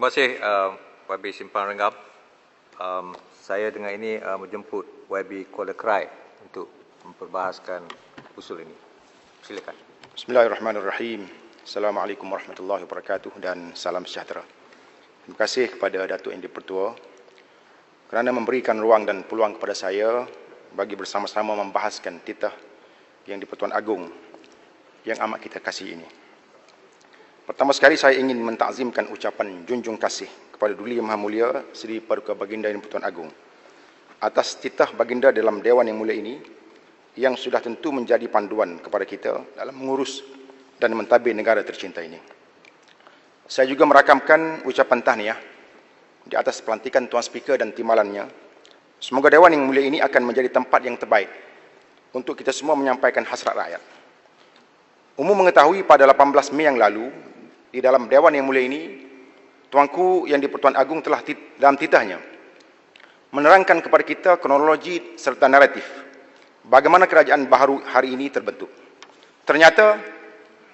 Terima kasih YB Simpan Renggam. Saya dengan ini menjemput YB Kuala Krai untuk memperbahaskan usul ini. Silakan. Bismillahirrahmanirrahim. Assalamualaikum warahmatullahi wabarakatuh dan salam sejahtera. Terima kasih kepada Datuk Yang di-Pertua kerana memberikan ruang dan peluang kepada saya bagi bersama-sama membahaskan titah Yang di-Pertuan Agong yang amat kita kasih ini. Pertama sekali saya ingin mentakzimkan ucapan junjung kasih kepada Duli Yang Maha Mulia Seri Paduka Baginda Yang di-Pertuan Agong atas titah baginda dalam Dewan Yang Mulia ini yang sudah tentu menjadi panduan kepada kita dalam mengurus dan mentadbir negara tercinta ini. Saya juga merakamkan ucapan tahniah di atas pelantikan Tuan Speaker dan timbalannya. Semoga Dewan Yang Mulia ini akan menjadi tempat yang terbaik untuk kita semua menyampaikan hasrat rakyat. Umum mengetahui pada 18 Mei yang lalu, di dalam Dewan Yang Mulia ini, Tuanku Yang di-Pertuan Agong telah dalam titahnya menerangkan kepada kita kronologi serta naratif bagaimana kerajaan baharu hari ini terbentuk. Ternyata,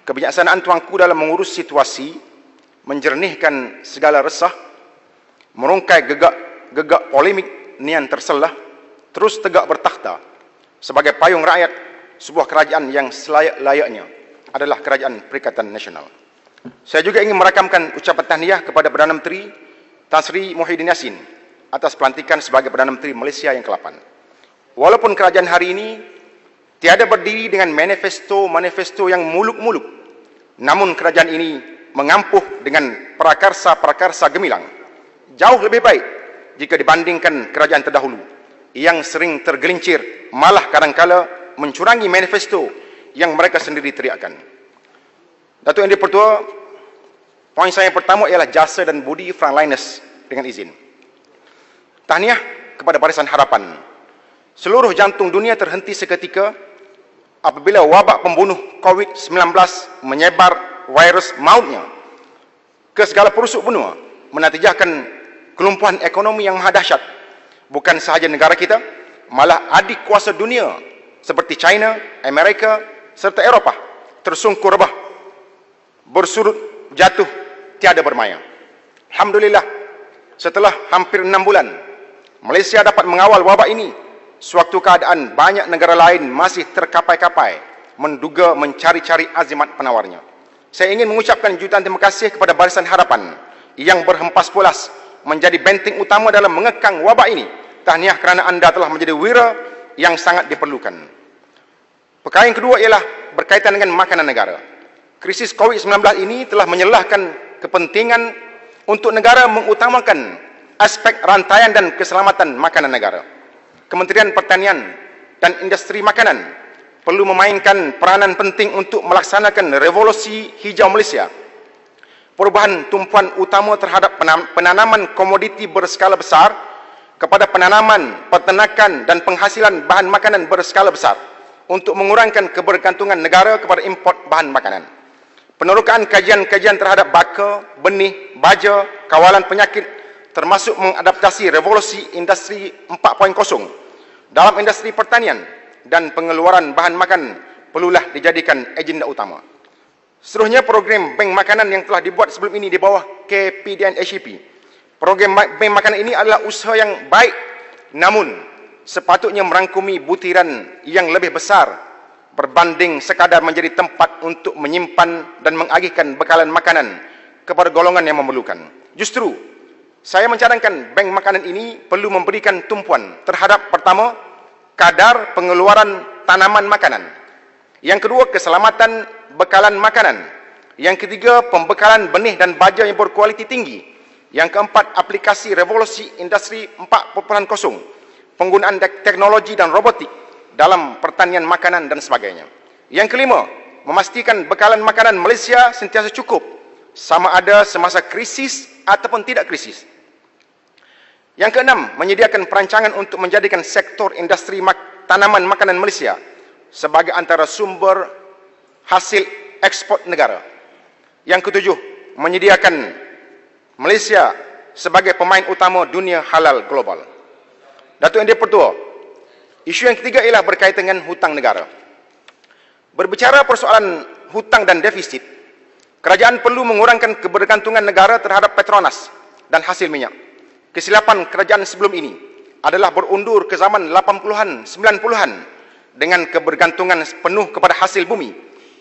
kebijaksanaan Tuanku dalam mengurus situasi, menjernihkan segala resah, merungkai gegak polemik nian terselah, terus tegak bertakhta sebagai payung rakyat sebuah kerajaan yang selayak-layaknya adalah Kerajaan Perikatan Nasional. Saya juga ingin merakamkan ucapan tahniah kepada Perdana Menteri Tan Sri Muhyiddin Yassin atas pelantikan sebagai Perdana Menteri Malaysia yang ke-8. Walaupun kerajaan hari ini tiada berdiri dengan manifesto yang muluk-muluk, namun kerajaan ini mengampuh dengan prakarsa-prakarsa gemilang. Jauh lebih baik jika dibandingkan kerajaan terdahulu yang sering tergelincir, malah kadangkala mencurangi manifesto yang mereka sendiri teriakkan. Datuk Yang di-Pertua, poin saya yang pertama ialah jasa dan budi frontliners dengan izin. Tahniah kepada Barisan Harapan. Seluruh jantung dunia terhenti seketika apabila wabak pembunuh COVID-19 menyebar virus mautnya ke segala pelosok benua, menatijahkan kelumpuhan ekonomi yang maha dahsyat. Bukan sahaja negara kita, malah adik kuasa dunia seperti China, Amerika serta Eropah tersungkur rebah, bersurut jatuh tiada bermaya. Alhamdulillah, setelah hampir 6 bulan Malaysia dapat mengawal wabak ini sewaktu keadaan banyak negara lain masih terkapai-kapai menduga mencari-cari azimat penawarnya. Saya ingin mengucapkan jutaan terima kasih kepada Barisan Harapan yang berhempas pulas menjadi benteng utama dalam mengekang wabak ini. Tahniah kerana anda telah menjadi wira yang sangat diperlukan. Perkara yang kedua ialah berkaitan dengan makanan negara. Krisis COVID-19 ini telah menyelahkan kepentingan untuk negara mengutamakan aspek rantaian dan keselamatan makanan negara. Kementerian Pertanian dan Industri Makanan perlu memainkan peranan penting untuk melaksanakan revolusi hijau Malaysia. Perubahan tumpuan utama terhadap penanaman komoditi berskala besar kepada penanaman, peternakan dan penghasilan bahan makanan berskala besar untuk mengurangkan kebergantungan negara kepada import bahan makanan. Penerokaan kajian-kajian terhadap baka, benih, baja, kawalan penyakit termasuk mengadaptasi revolusi industri 4.0 dalam industri pertanian dan pengeluaran bahan makanan perlulah dijadikan agenda utama. Seterusnya, program bank makanan yang telah dibuat sebelum ini di bawah KPDN HEP. Program bank makanan ini adalah usaha yang baik, namun sepatutnya merangkumi butiran yang lebih besar berbanding sekadar menjadi tempat untuk menyimpan dan mengagihkan bekalan makanan kepada golongan yang memerlukan. Justru, saya mencadangkan bank makanan ini perlu memberikan tumpuan terhadap pertama, kadar pengeluaran tanaman makanan. Yang kedua, keselamatan bekalan makanan. Yang ketiga, pembekalan benih dan baja yang berkualiti tinggi. Yang keempat, aplikasi revolusi industri 4.0, penggunaan teknologi dan robotik dalam pertanian makanan dan sebagainya. Yang kelima, memastikan bekalan makanan Malaysia sentiasa cukup, sama ada semasa krisis ataupun tidak krisis. Yang keenam, menyediakan perancangan untuk menjadikan sektor industri tanaman makanan Malaysia sebagai antara sumber hasil ekspor negara. Yang ketujuh, menyediakan Malaysia sebagai pemain utama dunia halal global. Datuk Yang di-Pertua, isu yang ketiga ialah berkaitan dengan hutang negara. Berbicara persoalan hutang dan defisit, kerajaan perlu mengurangkan kebergantungan negara terhadap Petronas dan hasil minyak. Kesilapan kerajaan sebelum ini adalah berundur ke zaman 80-an, 90-an dengan kebergantungan penuh kepada hasil bumi,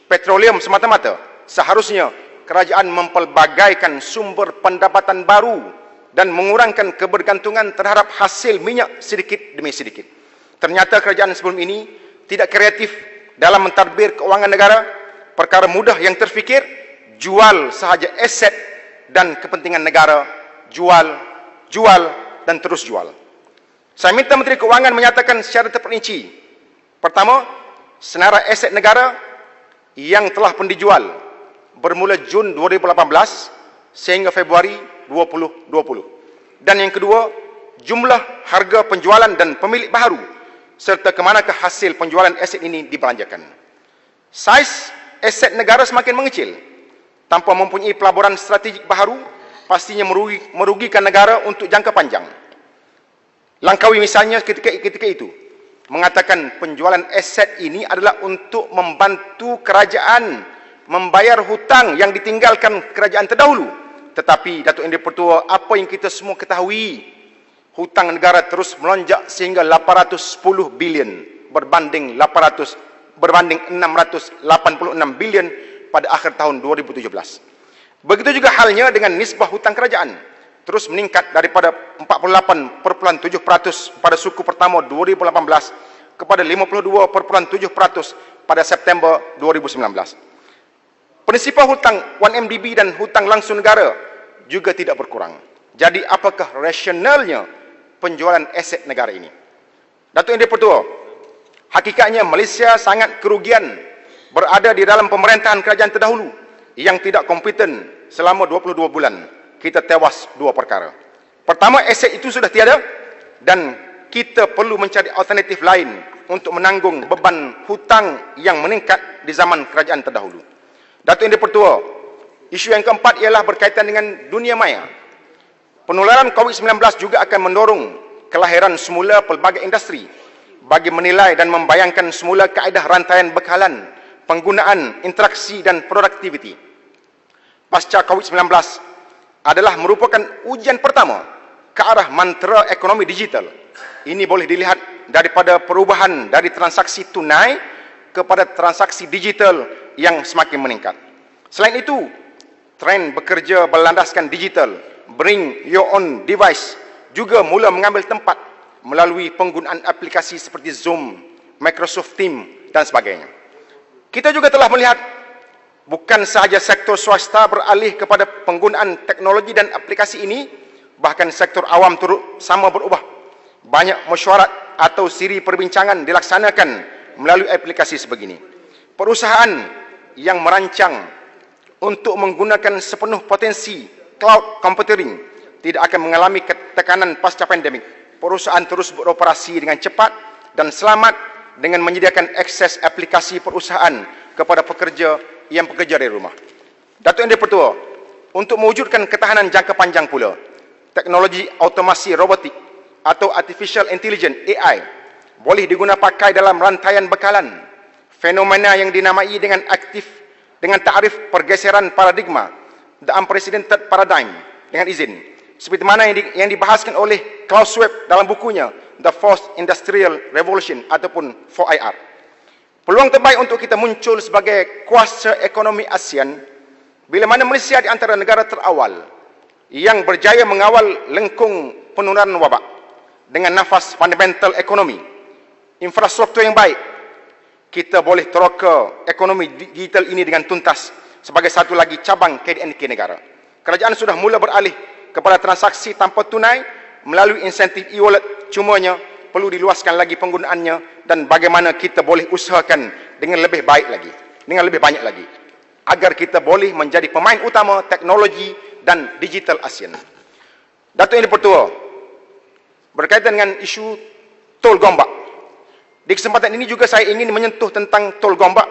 petroleum semata-mata. Seharusnya kerajaan mempelbagaikan sumber pendapatan baru dan mengurangkan kebergantungan terhadap hasil minyak sedikit demi sedikit. Ternyata kerajaan sebelum ini tidak kreatif dalam mentadbir keuangan negara. Perkara mudah yang terfikir, jual sahaja aset dan kepentingan negara, jual, dan terus jual. Saya minta Menteri Keuangan menyatakan secara terperinci. Pertama, senarai aset negara yang telah pun dijual bermula Jun 2018 sehingga Februari 2020. Dan yang kedua, jumlah harga penjualan dan pemilik baharu serta kemanakah hasil penjualan aset ini dibelanjakan. Saiz aset negara semakin mengecil. Tanpa mempunyai pelaburan strategik baharu, pastinya merugikan negara untuk jangka panjang. Langkawi misalnya ketika itu mengatakan penjualan aset ini adalah untuk membantu kerajaan membayar hutang yang ditinggalkan kerajaan terdahulu. Tetapi Datuk Yang di-Pertua, apa yang kita semua ketahui, hutang negara terus melonjak sehingga 810 bilion berbanding 686 bilion pada akhir tahun 2017. Begitu juga halnya dengan nisbah hutang kerajaan, terus meningkat daripada 48.7% pada suku pertama 2018 kepada 52.7% pada September 2019. Prinsipal hutang 1MDB dan hutang langsung negara juga tidak berkurang. Jadi apakah rasionalnya penjualan aset negara ini? Datuk Yang di-Pertua, hakikatnya Malaysia sangat kerugian berada di dalam pemerintahan kerajaan terdahulu yang tidak kompeten selama 22 bulan. Kita tewas dua perkara. Pertama, aset itu sudah tiada dan kita perlu mencari alternatif lain untuk menanggung beban hutang yang meningkat di zaman kerajaan terdahulu. Datuk Yang di-Pertua, isu yang keempat ialah berkaitan dengan dunia maya. Penularan COVID-19 juga akan mendorong kelahiran semula pelbagai industri bagi menilai dan membayangkan semula kaedah rantaian bekalan, penggunaan, interaksi dan produktiviti. Pasca COVID-19 adalah merupakan ujian pertama ke arah mantra ekonomi digital. Ini boleh dilihat daripada perubahan dari transaksi tunai kepada transaksi digital yang semakin meningkat. Selain itu, tren bekerja berlandaskan digital, bring your own device, juga mula mengambil tempat melalui penggunaan aplikasi seperti Zoom, Microsoft Teams dan sebagainya. Kita juga telah melihat bukan sahaja sektor swasta beralih kepada penggunaan teknologi dan aplikasi ini, bahkan sektor awam turut sama berubah. Banyak mesyuarat atau siri perbincangan dilaksanakan melalui aplikasi sebegini. Perusahaan yang merancang untuk menggunakan sepenuh potensi cloud computing tidak akan mengalami tekanan pasca pandemik. Perusahaan terus beroperasi dengan cepat dan selamat dengan menyediakan akses aplikasi perusahaan kepada pekerja yang bekerja dari rumah. Datuk Yang di-Pertua, untuk mewujudkan ketahanan jangka panjang pula, teknologi automasi robotik atau artificial intelligence AI boleh digunakan pakai dalam rantaian bekalan. Fenomena yang dinamai dengan takrif pergeseran paradigma, the unprecedented paradigm, dengan izin, seperti mana yang dibahaskan oleh Klaus Schwab dalam bukunya The Fourth Industrial Revolution ataupun 4IR. Peluang terbaik untuk kita muncul sebagai kuasa ekonomi ASEAN bila mana Malaysia di antara negara terawal yang berjaya mengawal lengkung penularan wabak dengan nafas fundamental ekonomi, infrastruktur yang baik. Kita boleh teroka ekonomi digital ini dengan tuntas sebagai satu lagi cabang KDNK negara. Kerajaan sudah mula beralih kepada transaksi tanpa tunai melalui insentif e-wallet, cumanya perlu diluaskan lagi penggunaannya dan bagaimana kita boleh usahakan dengan lebih baik lagi, dengan lebih banyak lagi, agar kita boleh menjadi pemain utama teknologi dan digital ASEAN. Datuk Yang di-Pertua, berkaitan dengan isu tol Gombak. Di kesempatan ini juga saya ingin menyentuh tentang tol Gombak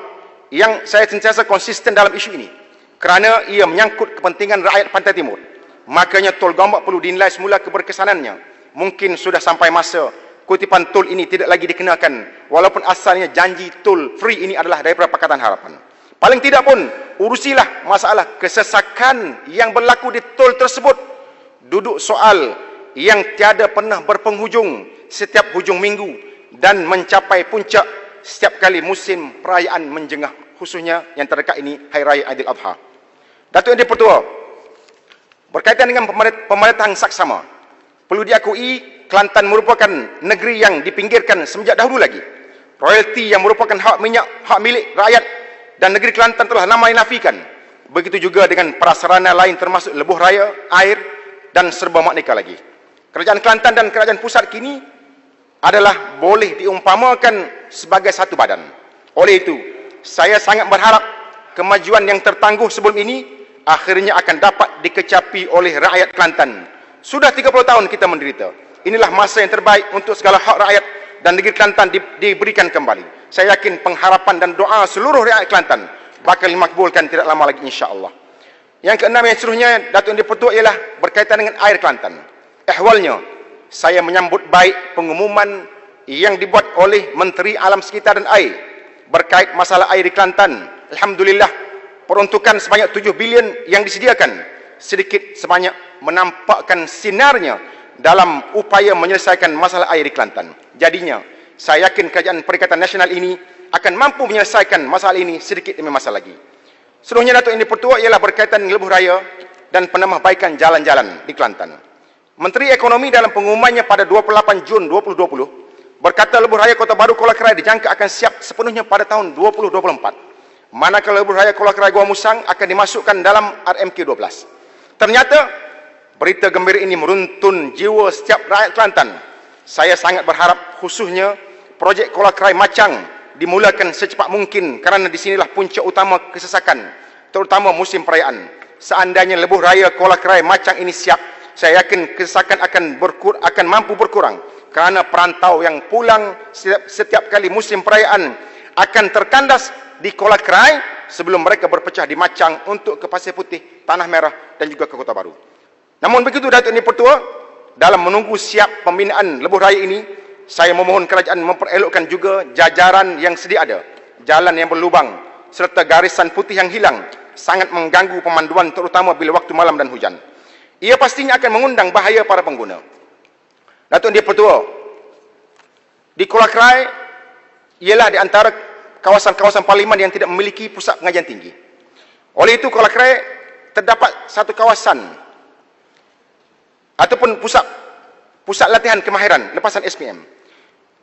yang saya sentiasa konsisten dalam isu ini kerana ia menyangkut kepentingan rakyat Pantai Timur. Makanya tol Gombak perlu dinilai semula keberkesanannya. Mungkin sudah sampai masa kutipan tol ini tidak lagi dikenakan, walaupun asalnya janji tol free ini adalah daripada Pakatan Harapan. Paling tidak pun urusilah masalah kesesakan yang berlaku di tol tersebut duduk soal yang tiada pernah berpenghujung setiap hujung minggu dan mencapai puncak setiap kali musim perayaan menjengah, khususnya yang terdekat ini Hari Raya Aidiladha. Datuk Yang di-Pertua, berkaitan dengan pemerintahan saksama, perlu diakui Kelantan merupakan negeri yang dipinggirkan semenjak dahulu lagi. Royalti yang merupakan hak minyak, hak milik rakyat dan negeri Kelantan telah lama dinafikan. Begitu juga dengan prasarana lain termasuk lebuh raya, air dan serba maknika lagi. Kerajaan Kelantan dan kerajaan pusat kini adalah boleh diumpamakan sebagai satu badan. Oleh itu, saya sangat berharap kemajuan yang tertangguh sebelum ini akhirnya akan dapat dikecapi oleh rakyat Kelantan. Sudah 30 tahun kita menderita. Inilah masa yang terbaik untuk segala hak rakyat dan negeri Kelantan diberikan kembali. Saya yakin pengharapan dan doa seluruh rakyat Kelantan bakal dimakbulkan tidak lama lagi, insya-Allah. Yang keenam yang seterusnya, Datuk Yang di-Pertua, ialah berkaitan dengan air Kelantan. Ehwalnya, saya menyambut baik pengumuman yang dibuat oleh Menteri Alam Sekitar dan Air berkait masalah air di Kelantan. Alhamdulillah, peruntukan sebanyak 7 bilion yang disediakan sedikit sebanyak menampakkan sinarnya dalam upaya menyelesaikan masalah air di Kelantan. Jadinya, saya yakin Kerajaan Perikatan Nasional ini akan mampu menyelesaikan masalah ini sedikit demi masa lagi. Seterusnya, Datuk Yang di-Pertua, ialah berkaitan dengan lebuh raya dan penambahbaikan jalan-jalan di Kelantan. Menteri Ekonomi dalam pengumumannya pada 28 Jun 2020 berkata lebuh raya Kota Baru Kuala Krai dijangka akan siap sepenuhnya pada tahun 2024. Manakala lebuh raya Kuala Krai Gua Musang akan dimasukkan dalam RMK 12. Ternyata berita gembira ini meruntun jiwa setiap rakyat Kelantan. Saya sangat berharap khususnya projek Kuala Krai Macang dimulakan secepat mungkin kerana di sinilah punca utama kesesakan, terutama musim perayaan. Seandainya lebuh raya Kuala Krai Macang ini siap, saya yakin kesesakan akan mampu berkurang kerana perantau yang pulang setiap kali musim perayaan akan terkandas di Kuala Krai sebelum mereka berpecah di Macang untuk ke Pasir Putih, Tanah Merah dan juga ke Kota Baru. Namun begitu, Datuk Yang di-Pertua, dalam menunggu siap pembinaan lebuh raya ini, saya memohon kerajaan memperelokkan juga jajaran yang sedia ada, jalan yang berlubang serta garisan putih yang hilang sangat mengganggu pemanduan terutama bila waktu malam dan hujan. Ia pastinya akan mengundang bahaya para pengguna. Datuk Yang di-Pertua, di Kuala Krai ialah di antara kawasan-kawasan parlimen yang tidak memiliki pusat pengajian tinggi. Oleh itu, Kuala Krai terdapat satu kawasan ataupun pusat latihan kemahiran lepasan SPM.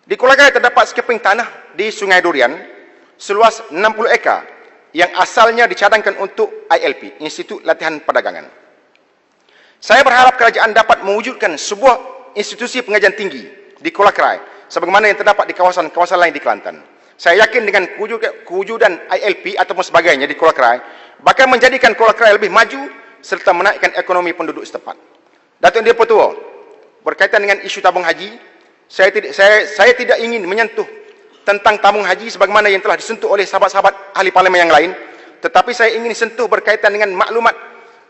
Di Kuala Krai terdapat sekeping tanah di Sungai Durian seluas 60 ekar yang asalnya dicadangkan untuk ILP, Institut Latihan Perdagangan. Saya berharap kerajaan dapat mewujudkan sebuah institusi pengajian tinggi di Kuala Krai sebagaimana yang terdapat di kawasan-kawasan lain di Kelantan. Saya yakin dengan kewujudan ILP ataupun sebagainya di Kuala Krai bakal menjadikan Kuala Krai lebih maju serta menaikkan ekonomi penduduk setempat. Datuk Yang di-Pertua, berkaitan dengan isu tabung haji, saya tidak ingin menyentuh tentang tabung haji sebagaimana yang telah disentuh oleh sahabat-sahabat ahli parlimen yang lain, tetapi saya ingin sentuh berkaitan dengan maklumat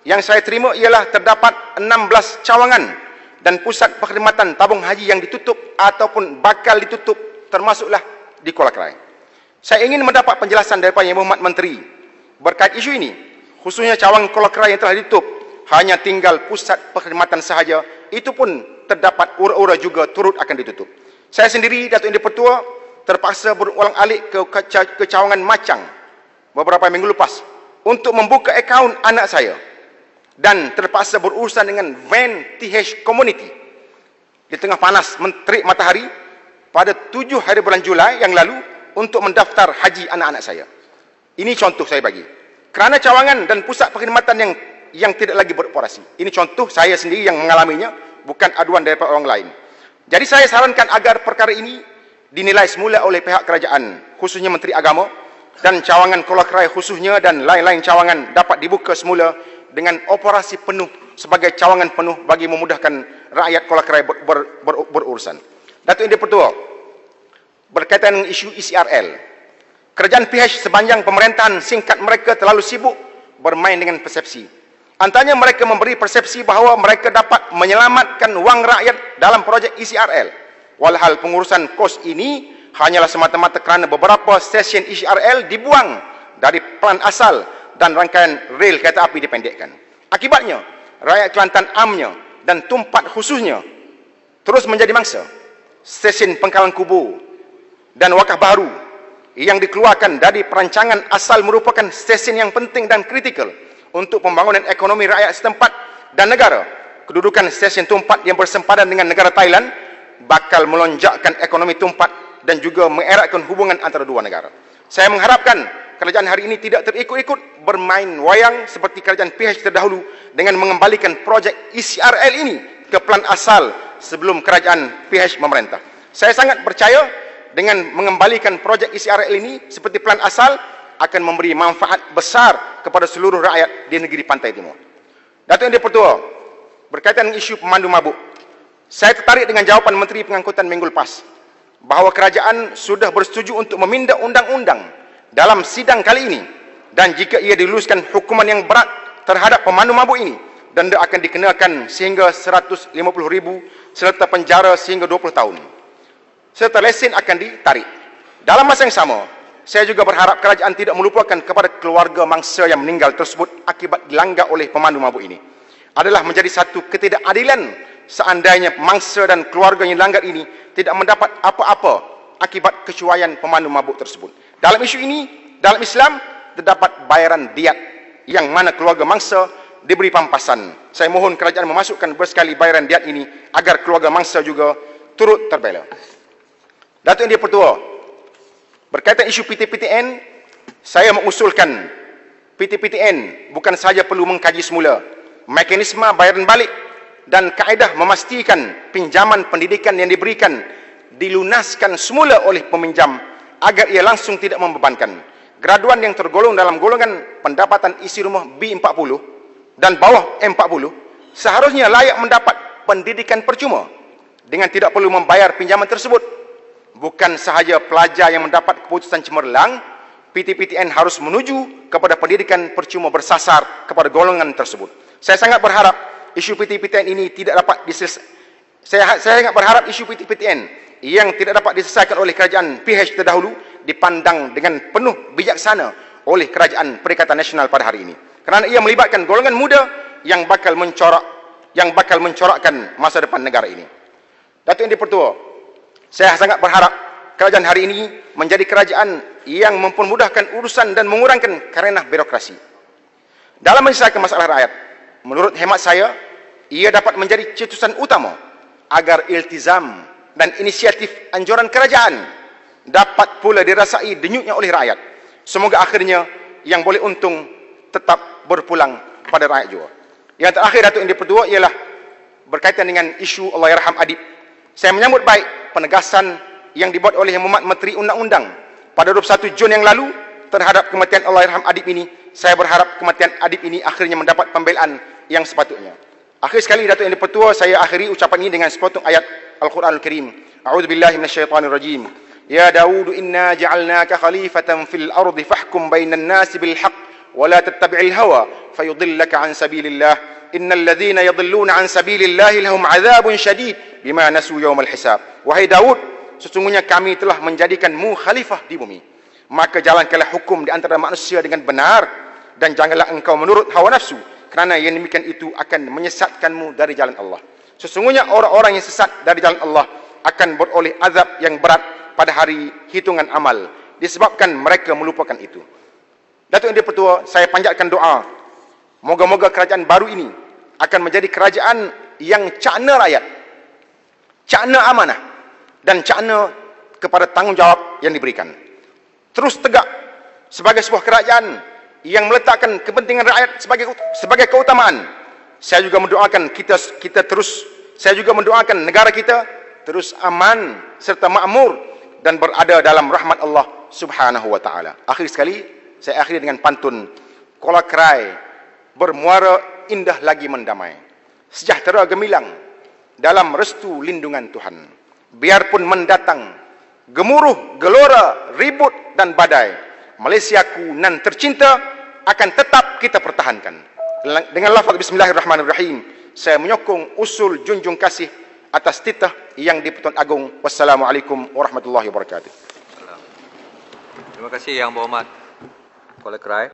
yang saya terima ialah terdapat 16 cawangan dan pusat perkhidmatan tabung haji yang ditutup ataupun bakal ditutup, termasuklah di Kuala Krai. Saya ingin mendapat penjelasan daripada Yang Berhormat Menteri berkait isu ini, khususnya cawangan Kuala Krai yang telah ditutup hanya tinggal pusat perkhidmatan sahaja, itu pun terdapat ura-ura juga turut akan ditutup. Saya sendiri, Datuk Yang di-Pertua, terpaksa berulang-alik ke cawangan Macang beberapa minggu lepas untuk membuka akaun anak saya dan terpaksa berurusan dengan van TH Community di tengah panas menterik matahari pada 7 hari bulan Julai yang lalu untuk mendaftar haji anak-anak saya. Ini contoh saya bagi. Kerana cawangan dan pusat perkhidmatan yang tidak lagi beroperasi. Ini contoh saya sendiri yang mengalaminya, bukan aduan daripada orang lain. Jadi saya sarankan agar perkara ini dinilai semula oleh pihak kerajaan, khususnya Menteri Agama, dan cawangan Kuala Krai khususnya dan lain-lain cawangan dapat dibuka semula dengan operasi penuh sebagai cawangan penuh bagi memudahkan rakyat Kuala Krai berurusan. Datuk Yang di-Pertua, berkaitan dengan isu ECRL, kerajaan PH sepanjang pemerintahan singkat mereka terlalu sibuk bermain dengan persepsi. Antaranya mereka memberi persepsi bahawa mereka dapat menyelamatkan wang rakyat dalam projek ECRL. Walhal pengurusan kos ini hanyalah semata-mata kerana beberapa stesen ECRL dibuang dari plan asal dan rangkaian rel kereta api dipendekkan. Akibatnya, rakyat Kelantan amnya dan Tumpat khususnya terus menjadi mangsa. Stesen Pangkalan Kubur dan Wakaf Baharu yang dikeluarkan dari perancangan asal merupakan stesen yang penting dan kritikal untuk pembangunan ekonomi rakyat setempat dan negara. Kedudukan stesen Tumpat yang bersempadan dengan negara Thailand bakal melonjakkan ekonomi Tumpat dan juga mengeratkan hubungan antara dua negara. Saya mengharapkan kerajaan hari ini tidak terikut-ikut bermain wayang seperti kerajaan PH terdahulu dengan mengembalikan projek ECRL ini ke plan asal sebelum kerajaan PH memerintah. Saya sangat percaya dengan mengembalikan projek ECRL ini seperti plan asal akan memberi manfaat besar kepada seluruh rakyat di negeri Pantai Timur. Datuk Yang di-Pertua, berkaitan dengan isu pemandu mabuk, saya tertarik dengan jawapan Menteri Pengangkutan minggu lepas bahawa kerajaan sudah bersetuju untuk meminda undang-undang dalam sidang kali ini, dan jika ia diluluskan hukuman yang berat terhadap pemandu mabuk ini, denda akan dikenakan sehingga 150,000 serta penjara sehingga 20 tahun. Serta lesen akan ditarik. Dalam masa yang sama, saya juga berharap kerajaan tidak melupakan kepada keluarga mangsa yang meninggal tersebut akibat dilanggar oleh pemandu mabuk ini. Adalah menjadi satu ketidakadilan seandainya mangsa dan keluarga yang dilanggar ini tidak mendapat apa-apa akibat kecuaian pemandu mabuk tersebut. Dalam isu ini, dalam Islam, terdapat bayaran diat yang mana keluarga mangsa diberi pampasan. Saya mohon kerajaan memasukkan bersekali bayaran diat ini agar keluarga mangsa juga turut terbela. Datuk Yang di-Pertua, berkaitan isu PTPTN, saya mengusulkan PTPTN bukan sahaja perlu mengkaji semula mekanisme bayaran balik dan kaedah memastikan pinjaman pendidikan yang diberikan dilunaskan semula oleh peminjam agar ia langsung tidak membebankan. Graduan yang tergolong dalam golongan pendapatan isi rumah B40 dan bawah M40 seharusnya layak mendapat pendidikan percuma dengan tidak perlu membayar pinjaman tersebut. Bukan sahaja pelajar yang mendapat keputusan cemerlang, PTPTN harus menuju kepada pendidikan percuma bersasar kepada golongan tersebut. Saya sangat berharap isu PTPTN ini tidak dapat diselesaikan. Saya sangat berharap isu PTPTN yang tidak dapat diselesaikan oleh kerajaan PH terdahulu dipandang dengan penuh bijaksana oleh Kerajaan Perikatan Nasional pada hari ini, kerana ia melibatkan golongan muda yang bakal mencorakkan masa depan negara ini. Datuk Yang di-Pertua, saya sangat berharap kerajaan hari ini menjadi kerajaan yang mempermudahkan urusan dan mengurangkan karenah birokrasi dalam menyelesaikan masalah rakyat. Menurut hemat saya, ia dapat menjadi cetusan utama agar iltizam dan inisiatif anjuran kerajaan dapat pula dirasai denyutnya oleh rakyat. Semoga akhirnya yang boleh untung tetap berpulang pada rakyat juga. Yang terakhir, Datuk Yang di-Pertua, ialah berkaitan dengan isu Allahyarham Adib. Saya menyambut baik penegasan yang dibuat oleh Yang Berhormat Menteri Undang-Undang pada 21 Jun yang lalu terhadap kematian Allahyarham Adib ini. Saya berharap kematian Adib ini akhirnya mendapat pembelaan yang sepatutnya. Akhir sekali, Datuk Yang di-Pertua, saya akhiri ucapan ini dengan sepotong ayat Al-Quranul Karim. A'udzubillahi minasyaitonir rajim. Ya Daud, inna ja'alnaka khalifatan fil ardi fahkum bainan nasi bil haqq wa la tattabi'il hawa fayudillaka an sabilillah. Innal ladzina yadhilluna an sabilillah lahum 'adzabun syadid bima nasu yaumal hisab. Wahai Daud, sesungguhnya kami telah menjadikanmu khalifah di bumi. Maka jalankanlah hukum di antara manusia dengan benar dan janganlah engkau menurut hawa nafsu, kerana yang demikian itu akan menyesatkanmu dari jalan Allah. Sesungguhnya orang-orang yang sesat dari jalan Allah akan beroleh azab yang berat pada hari hitungan amal disebabkan mereka melupakan itu. Datuk Yang di-Pertua, saya panjatkan doa, moga-moga kerajaan baru ini akan menjadi kerajaan yang cakna rakyat, cakna amanah dan cakna kepada tanggungjawab yang diberikan. Terus tegak sebagai sebuah kerajaan yang meletakkan kepentingan rakyat sebagai keutamaan. Saya juga mendoakan saya juga mendoakan negara kita terus aman serta makmur dan berada dalam rahmat Allah Subhanahu wa taala. Akhir sekali, saya akhiri dengan pantun Kolakrai bermuara indah lagi mendamai. Sejahtera gemilang dalam restu lindungan Tuhan. Biarpun mendatang gemuruh, gelora, ribut dan badai, Malaysiaku nan tercinta akan tetap kita pertahankan. Dengan lafaz Bismillahirrahmanirrahim, saya menyokong usul junjung kasih atas titah yang di-Pertuan Agong. Wassalamualaikum warahmatullahi wabarakatuh. Terima kasih Yang Berhormat Kolakrai.